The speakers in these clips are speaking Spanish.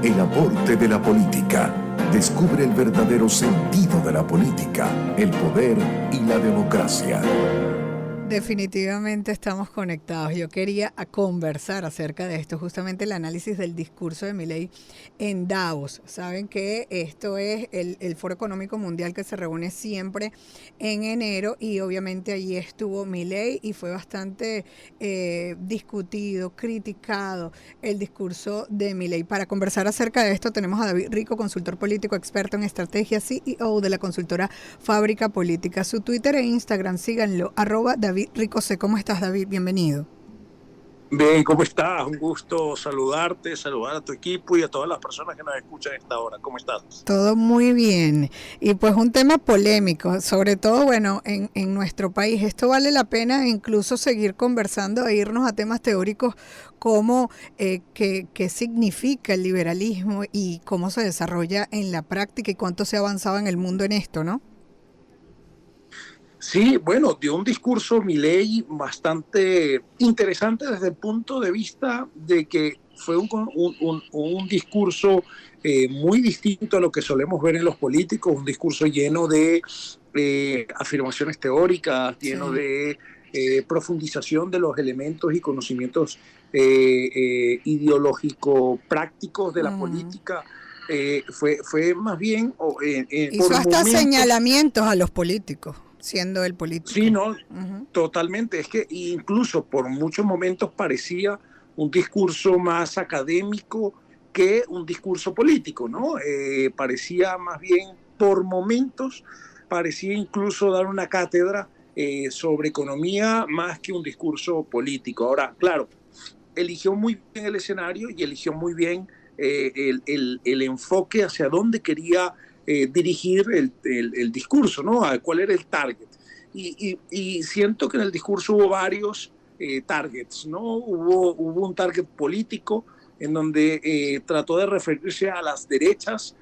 El aporte de la política. Descubre el verdadero sentido de la política, el poder y la democracia. Definitivamente estamos conectados. Yo quería conversar acerca de esto, justamente el análisis del discurso de Milei en Davos. Saben que esto es el Foro Económico Mundial que se reúne siempre en enero y obviamente allí estuvo Milei y fue bastante discutido, criticado el discurso de Milei. Para conversar acerca de esto tenemos a David Rico, consultor político, experto en estrategia, CEO de la consultora Fábrica Política. Su Twitter e Instagram, síganlo, @David Rico C. ¿Cómo estás, David? Bienvenido. Bien, ¿cómo estás? Un gusto saludarte, saludar a tu equipo y a todas las personas que nos escuchan a esta hora. ¿Cómo estás? Todo muy bien. Y pues un tema polémico, sobre todo, bueno, en nuestro país. Esto vale la pena incluso seguir conversando e irnos a temas teóricos como qué significa el liberalismo y cómo se desarrolla en la práctica y cuánto se ha avanzado en el mundo en esto, ¿no? Sí, bueno, dio un discurso Milei bastante interesante desde el punto de vista de que fue un discurso muy distinto a lo que solemos ver en los políticos, un discurso lleno de afirmaciones teóricas, lleno Sí. de profundización de los elementos y conocimientos ideológico prácticos de la política. Fue más bien Hizo por hasta momentos. señalamientos a los políticos, siendo el Sí, político. no, Uh-huh. totalmente. Es que incluso por muchos momentos parecía un discurso más académico que un discurso político, ¿no? Parecía más bien, por momentos, parecía incluso dar una cátedra sobre economía más que un discurso político. Ahora, claro, eligió muy bien el escenario y eligió muy bien el enfoque hacia dónde quería dirigir el discurso, ¿no? A cuál era el target. Y siento que en el discurso hubo varios targets, ¿no? Hubo un target político en donde trató de referirse a las derechas,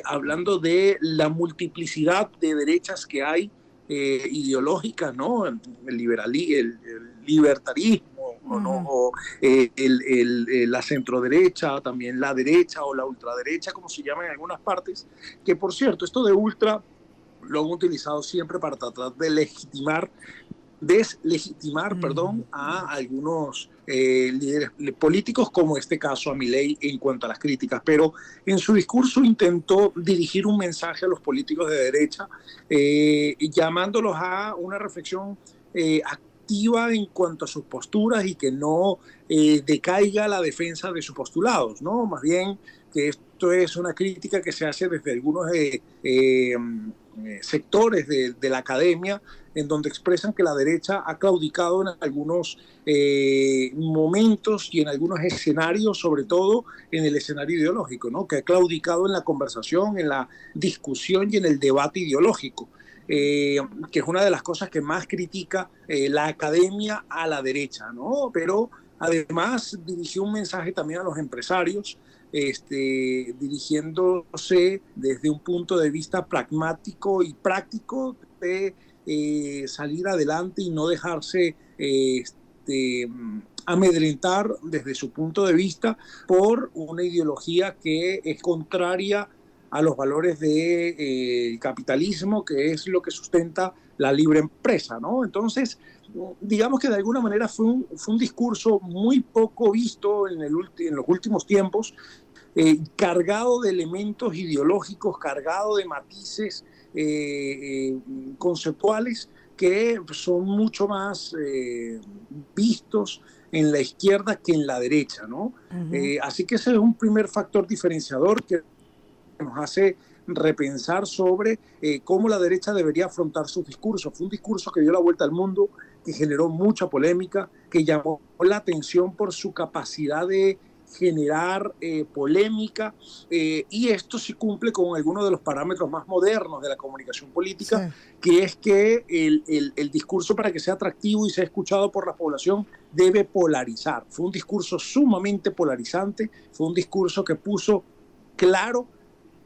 hablando de la multiplicidad de derechas que hay ideológicas, ¿no? El libertarismo, ¿no? Uh-huh. O la centroderecha, también la derecha o la ultraderecha, como se llama en algunas partes, que por cierto, esto de ultra lo han utilizado siempre para tratar de deslegitimar, a algunos líderes políticos, como este caso a Milei en cuanto a las críticas, pero en su discurso intentó dirigir un mensaje a los políticos de derecha, llamándolos a una reflexión activa en cuanto a sus posturas y que no decaiga la defensa de sus postulados, ¿no? Más bien que esto es una crítica que se hace desde algunos sectores de la academia, en donde expresan que la derecha ha claudicado en algunos momentos y en algunos escenarios, sobre todo en el escenario ideológico, ¿no? Que ha claudicado en la conversación, en la discusión y en el debate ideológico. Que es una de las cosas que más critica la academia a la derecha, ¿no? Pero además dirigió un mensaje también a los empresarios, dirigiéndose desde un punto de vista pragmático y práctico de salir adelante y no dejarse amedrentar desde su punto de vista por una ideología que es contraria a los valores del capitalismo, que es lo que sustenta la libre empresa, ¿no? Entonces, digamos que de alguna manera fue un discurso muy poco visto en los últimos tiempos, cargado de elementos ideológicos, cargado de matices conceptuales que son mucho más vistos en la izquierda que en la derecha, ¿no? Uh-huh. Así que ese es un primer factor diferenciador que nos hace repensar sobre cómo la derecha debería afrontar sus discursos. Fue un discurso que dio la vuelta al mundo, que generó mucha polémica, que llamó la atención por su capacidad de generar polémica, y esto sí cumple con algunos de los parámetros más modernos de la comunicación política, Sí. que es que el discurso, para que sea atractivo y sea escuchado por la población, debe polarizar. Fue un discurso sumamente polarizante, fue un discurso que puso claro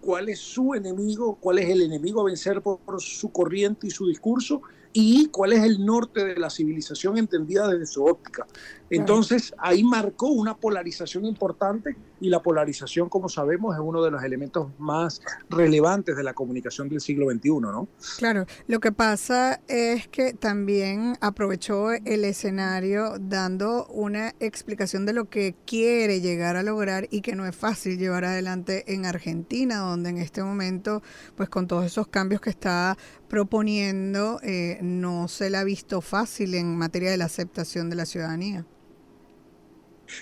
cuál es su enemigo, cuál es el enemigo a vencer por su corriente y su discurso, y cuál es el norte de la civilización entendida desde su óptica. Entonces, ahí marcó una polarización importante y la polarización, como sabemos, es uno de los elementos más relevantes de la comunicación del siglo XXI, ¿no? Claro, lo que pasa es que también aprovechó el escenario dando una explicación de lo que quiere llegar a lograr y que no es fácil llevar adelante en Argentina, donde en este momento, pues con todos esos cambios que está proponiendo, no se le ha visto fácil en materia de la aceptación de la ciudadanía.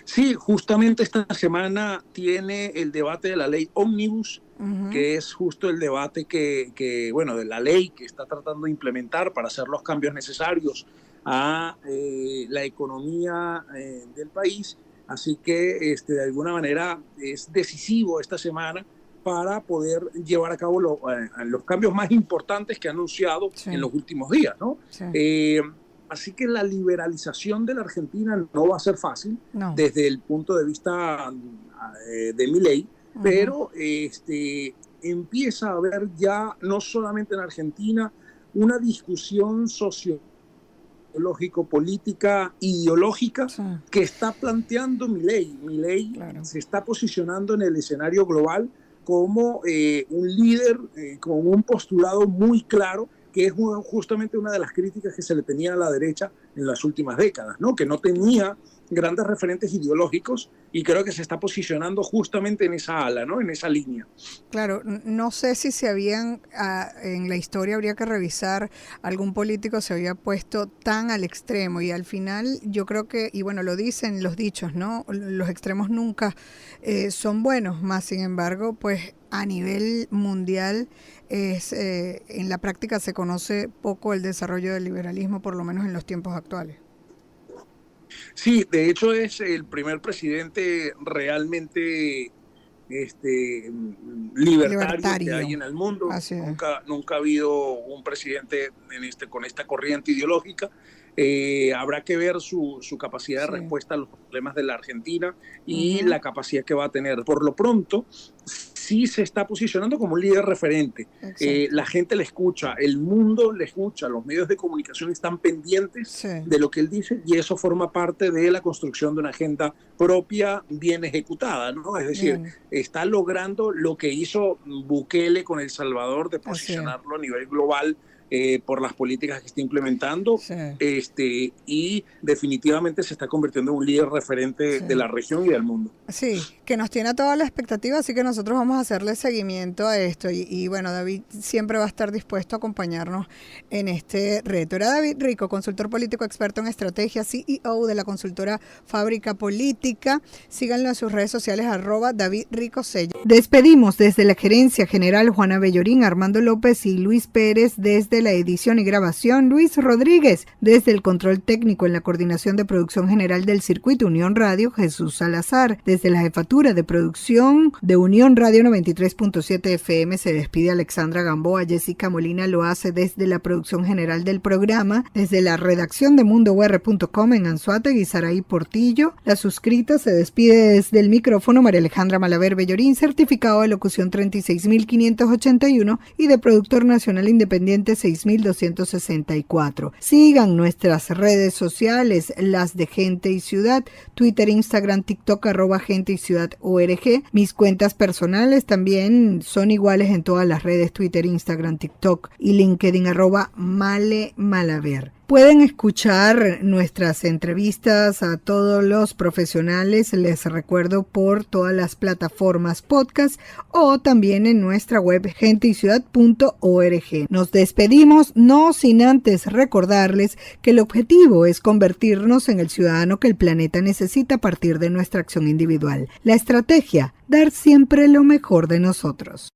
Sí, justamente esta semana tiene el debate de la ley Ómnibus, que es justo el debate bueno, de la ley que está tratando de implementar para hacer los cambios necesarios a la economía del país. Así que de alguna manera es decisivo esta semana para poder llevar a cabo los cambios más importantes que ha anunciado en los últimos días, ¿no? Sí. Así que la liberalización de la Argentina no va a ser fácil desde el punto de vista de Milei, pero empieza a haber ya, no solamente en Argentina, una discusión sociológico-política, ideológica, que está planteando Milei. Milei se está posicionando en el escenario global como un líder con un postulado muy claro, que es justamente una de las críticas que se le tenía a la derecha en las últimas décadas, ¿no? Que no tenía grandes referentes ideológicos y creo que se está posicionando justamente en esa ala, ¿no? En esa línea. Claro, no sé si se habían, en la historia habría que revisar, algún político se había puesto tan al extremo y al final yo creo que, y bueno, lo dicen los dichos, ¿no? Los extremos nunca son buenos, más sin embargo, pues a nivel mundial en la práctica se conoce poco el desarrollo del liberalismo, por lo menos en los tiempos actuales. Sí, de hecho es el primer presidente realmente libertario que hay en el mundo. Nunca ha habido un presidente con esta corriente ideológica. Habrá que ver su capacidad de respuesta a los problemas de la Argentina y la capacidad que va a tener. Por lo pronto, sí se está posicionando como un líder referente. La gente le escucha, el mundo le escucha, los medios de comunicación están pendientes de lo que él dice y eso forma parte de la construcción de una agenda propia bien ejecutada, ¿no? Es decir, está logrando lo que hizo Bukele con El Salvador, de posicionarlo a nivel global por las políticas que está implementando, y definitivamente se está convirtiendo en un líder referente de la región y del mundo. Sí, que nos tiene a toda la expectativa, así que nosotros vamos a hacerle seguimiento a esto y bueno, David siempre va a estar dispuesto a acompañarnos en este reto. Era David Rico, consultor político experto en estrategia, CEO de la consultora Fábrica Política. Síganlo en sus redes sociales, @DavidRicoSello. Despedimos desde la Gerencia General Juana Bellorín, Armando López y Luis Pérez desde la edición y grabación, Luis Rodríguez desde el control técnico en la coordinación de producción general del circuito Unión Radio, Jesús Salazar desde la jefatura de producción de Unión Radio 93.7 FM se despide Alexandra Gamboa. Jessica Molina lo hace desde la producción general del programa, desde la redacción de mundour.com en Anzoátegui, Saraí Portillo. La suscrita se despide desde el micrófono María Alejandra Malaver Bellorín, certificado de locución 36.581 y de productor nacional independiente 6264. Sigan nuestras redes sociales, las de Gente y Ciudad, Twitter, Instagram, TikTok, @Gente y Ciudad ORG. Mis cuentas personales también son iguales en todas las redes, Twitter, Instagram, TikTok y LinkedIn, @Male_Malaver. Pueden escuchar nuestras entrevistas a todos los profesionales, les recuerdo, por todas las plataformas podcast o también en nuestra web genteyciudad.org. Nos despedimos, no sin antes recordarles que el objetivo es convertirnos en el ciudadano que el planeta necesita a partir de nuestra acción individual. La estrategia, dar siempre lo mejor de nosotros.